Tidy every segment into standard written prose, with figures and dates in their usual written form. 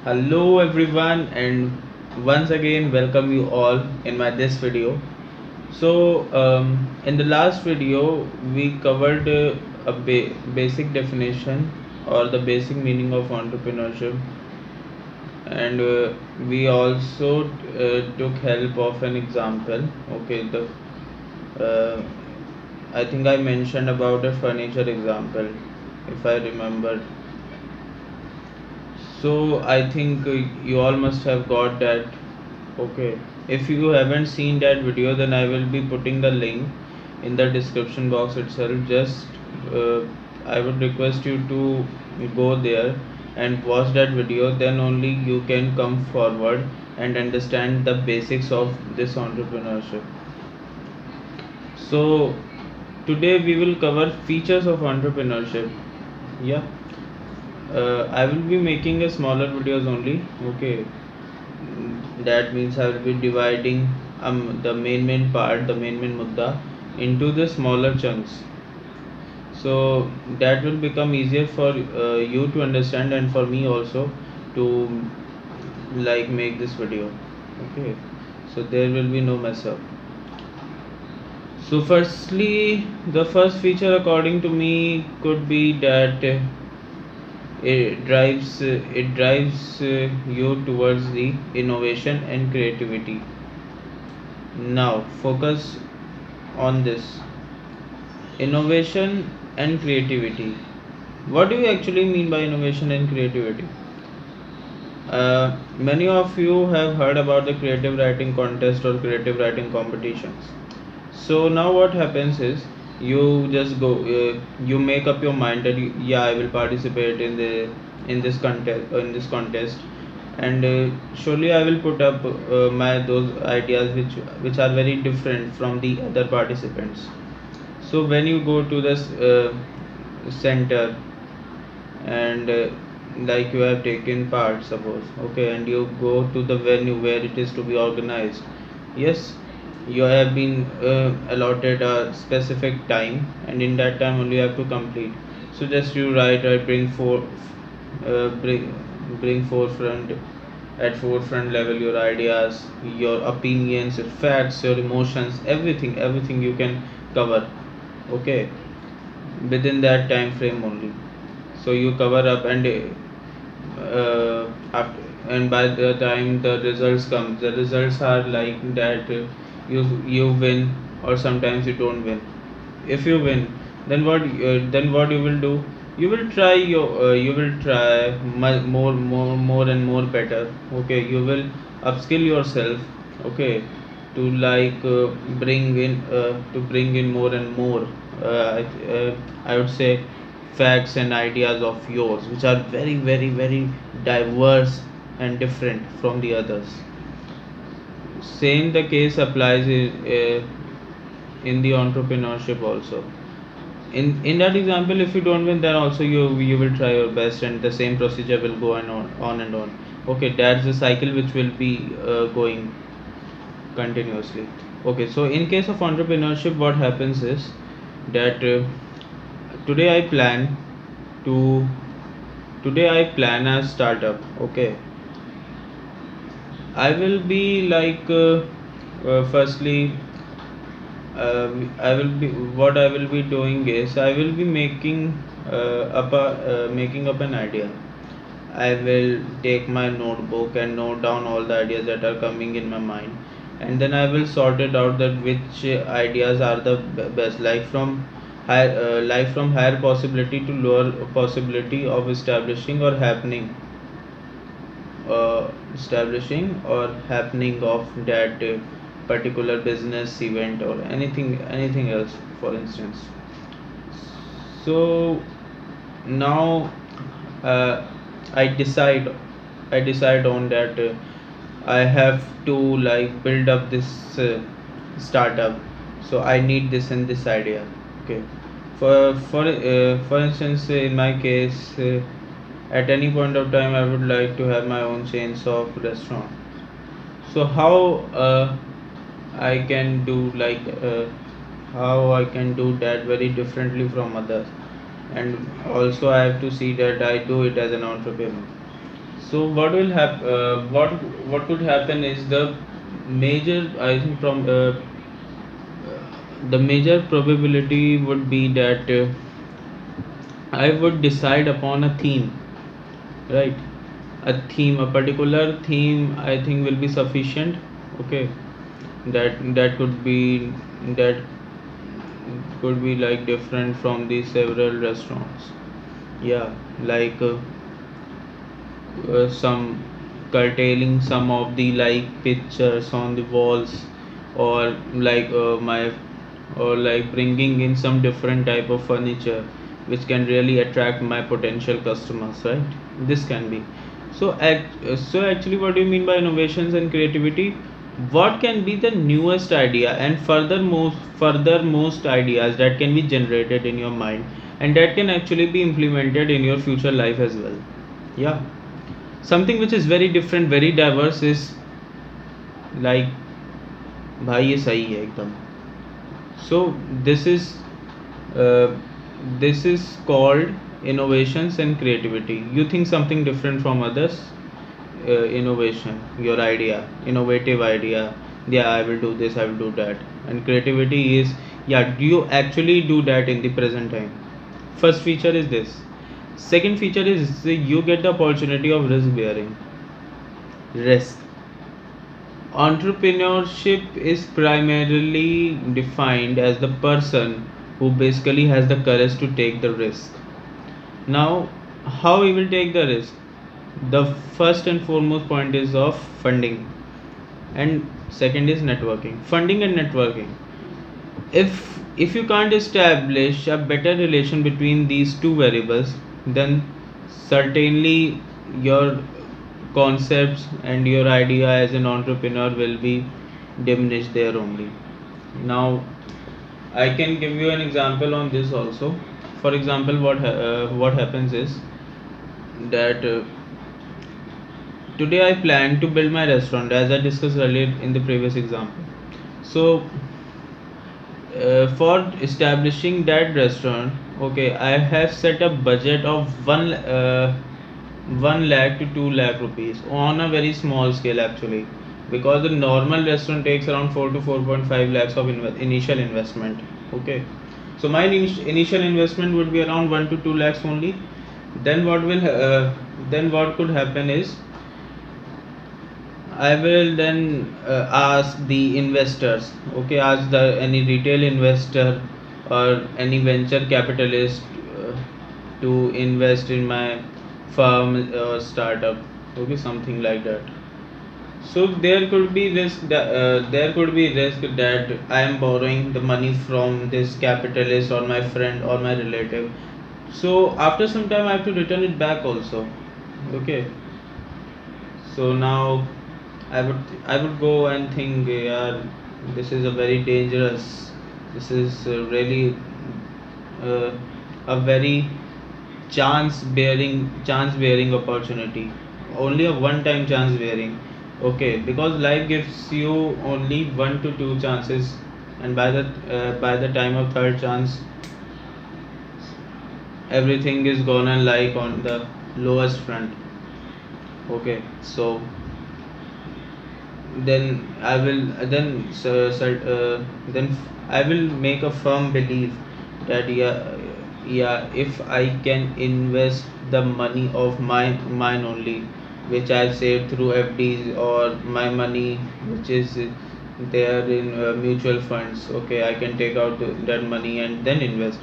Hello everyone, and once again welcome you all in my this video. In the last video we covered a basic definition or the basic meaning of entrepreneurship, and we also took help of an example. Okay, the uh, I think I mentioned about a furniture example, if I remember. So I think you all must have got that. Okay. If you haven't seen that video, then I will be putting the link in the description box itself. Just uh, I would request you to go there and watch that video. Then only you can come forward and understand the basics of this entrepreneurship. So today we will cover features of entrepreneurship. Yeah. I will be making a smaller videos only. Okay, that means I will be dividing the main part, the main mudda, into the smaller chunks, so that will become easier for you to understand and for me also to like make this video. Okay, so there will be no mess up. So firstly, the first feature according to me could be that it drives you towards the innovation and creativity. Now focus on this innovation and creativity. What do you actually mean by innovation and creativity? Many of you have heard about the creative writing contest or creative writing competitions. So now what happens is you just go, you make up your mind that yeah, I will participate in this contest, and surely I will put up my those ideas which are very different from the other participants. So when you go to this center, and like you have taken part, suppose, okay, and you go to the venue where it is to be organized. Yes, you have been allotted a specific time, and in that time only you have to complete. So just you write, I bring for uh, bring bring forefront at forefront level your ideas, your opinions, your facts, your emotions, everything you can cover. Okay, within that time frame only. So you cover up, and after, and by the time the results come, the results are like that, you win, or sometimes you don't win. If you win, then what you will do, you will try more and more better. Okay, you will upskill yourself. Okay, to like bring in more and more, I would say, facts and ideas of yours which are very diverse and different from the others. Same the case applies in the entrepreneurship also. In that example, if you don't win, then also you will try your best, and the same procedure will go on and on. Okay, that's the cycle which will be going continuously. Okay, so in case of entrepreneurship, what happens is that today I plan to today I plan a startup. Okay, I will be like firstly, I will be what I will be doing is I will be making up an idea. I will take my notebook and note down all the ideas that are coming in my mind, and then I will sort it out that which ideas are the best, like from higher possibility to lower possibility of establishing or happening of that particular business event or anything else, for instance. So now uh, i decide I decide on that I have to like build up this startup, so I need this and this idea. Okay, for instance, in my case, at any point of time I would like to have my own chains of restaurant. So I can do like how I can do that very differently from others, and also I have to see that I do it as an entrepreneur. So what will happen? What could happen is the major. I think from the major probability would be that I would decide upon a theme, right? A theme, a particular theme, I think will be sufficient. Okay, that that could be like different from the several restaurants. Yeah, like some curtailing some of the like pictures on the walls, or like my or like bringing in some different type of furniture which can really attract my potential customers, right? This can be. So actually, what do you mean by innovations and creativity? What can be the newest idea and furthermost ideas that can be generated in your mind, and that can actually be implemented in your future life as well? Yeah, something which is very different, very diverse is like, भाई ये सही है एकदम. So this is uh, this is called innovations and creativity. You think something different from others, innovation, your idea, innovative idea. Yeah, I will do this, I will do that. And creativity is, yeah, do you actually do that in the present time? First feature is this. Second feature is you get the opportunity of risk bearing. Risk. Entrepreneurship is primarily defined as the person who basically has the courage to take the risk. Now, how he will take the risk? The first and foremost point is of funding, and second is networking. Funding and networking. If you can't establish a better relation between these two variables, then certainly your concepts and your idea as an entrepreneur will be diminished there only. Now, I can give you an example on this also. For example, what happens is that today I plan to build my restaurant, as I discussed earlier in the previous example. So for establishing that restaurant, okay, I have set a budget of 1 lakh to 2 lakh rupees on a very small scale actually, because the normal restaurant takes around 4 to 4.5 lakhs of initial investment. Okay, so my initial investment would be around 1 to 2 lakhs only. Then what could happen is I will then ask the investors, okay, ask the any retail investor or any venture capitalist to invest in my firm or startup, okay, something like that. So there could be risk that I am borrowing the money from this capitalist or my friend or my relative. So after some time, I have to return it back also. Okay, so now I would go and think, yeah, this is a very dangerous. This is uh, a very chance bearing opportunity. Only a one time chance bearing. Okay, because life gives you only 1 to 2 chances, and by the time of third chance, everything is gonna like on the lowest front. Okay, so then I will then I will make a firm belief that, yeah, if I can invest the money of mine only, which I've saved through FDs, or my money which is there in mutual funds, okay, I can take out that money and then invest.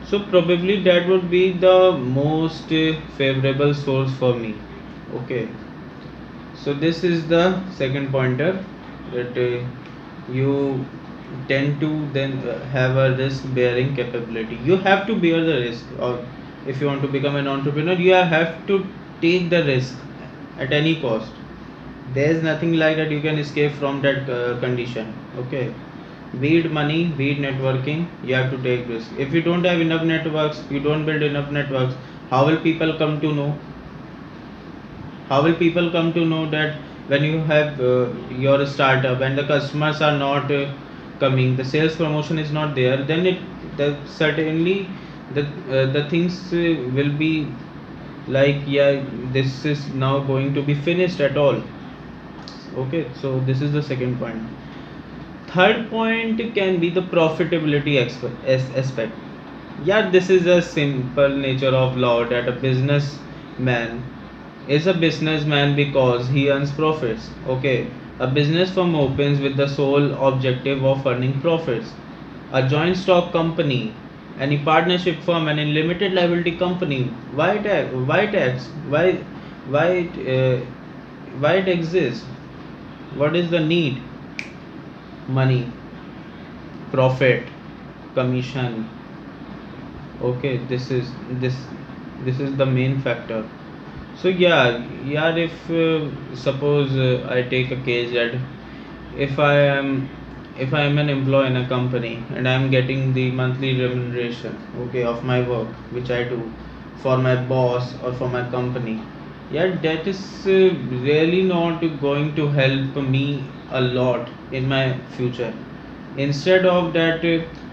So probably that would be the most favorable source for me. Okay, so this is the second pointer, that you tend to then have a risk bearing capability. You have to bear the risk, or if you want to become an entrepreneur, you have to take the risk at any cost. There is nothing like that you can escape from that condition. Okay, be it money, be it networking, you have to take risk. If you don't have enough networks, you don't build enough networks, how will people come to know? How will people come to know that when you have your startup and the customers are not coming, the sales promotion is not there, then certainly the things will be like, yeah, this is now going to be finished at all. Okay, so this is the second point. Third point can be the profitability aspect. Yeah, this is a simple nature of law that a businessman is a businessman because he earns profits. Okay, a business firm opens with the sole objective of earning profits. A joint stock company, any partnership firm, any limited liability company. Why tax? Why tax? Why it, why it exists? What is the need? Money, profit, commission. Okay, this this is the main factor. So yeah, yeah. If suppose I take a case that if I am if I am an employee in a company and I am getting the monthly remuneration, okay, of my work which I do for my boss or for my company, yeah, that is really not going to help me a lot in my future. Instead of that,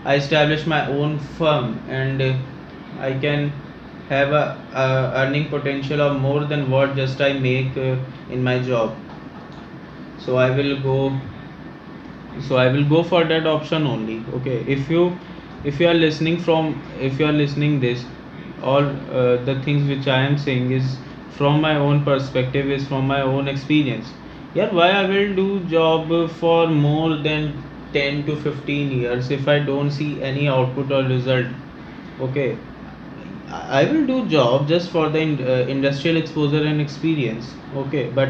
I establish my own firm and I can have a earning potential of more than what just I make in my job. So I will go for that option only. Okay, if you are listening from if you are listening this, all the things which I am saying is from my own perspective, is from my own experience. Yeah, why I will do job for more than 10 to 15 years if I don't see any output or result? Okay, I will do job just for the industrial exposure and experience. Okay, but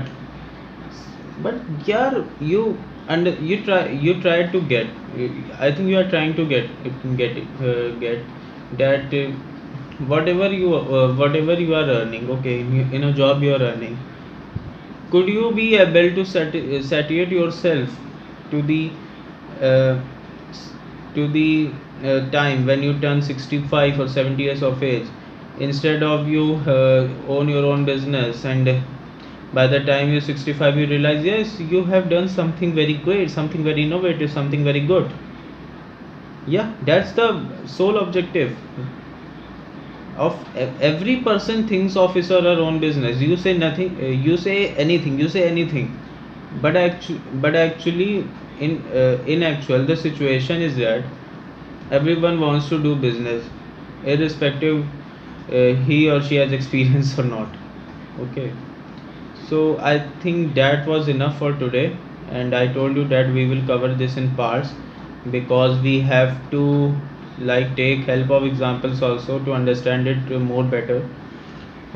yeah, you try to get, I think you are trying to get that whatever you are earning, okay, in a job you are earning, could you be able to saturate yourself to uh, the time when you turn 65 or 70 years of age, instead of you own your own business, and by the time you're 65 you realize, yes, you have done something very great, something very innovative, something very good. Yeah, that's the sole objective of every person thinks of his or her own business. You say nothing, you say anything, but actually, in actual, the situation is that everyone wants to do business, irrespective he or she has experience or not. Okay, so I think that was enough for today, and I told you that we will cover this in parts because we have to like take help of examples also to understand it more better.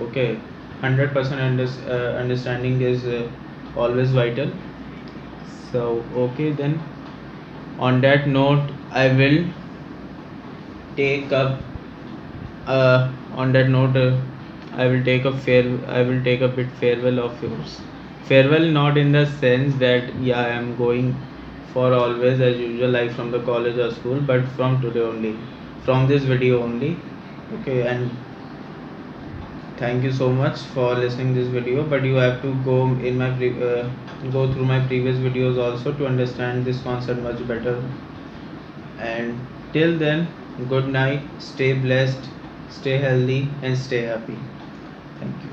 Okay, 100% understanding is always vital. So okay, then on that note, I will take up on that note, I will take a bit farewell of yours. Farewell, not in the sense that yeah, I am going for always as usual, like from the college or school, but from today only, from this video only. Okay, and thank you so much for listening this video. But you have to go through my previous videos also to understand this concept much better. And till then, good night, stay blessed, stay healthy, and stay happy. Thank you.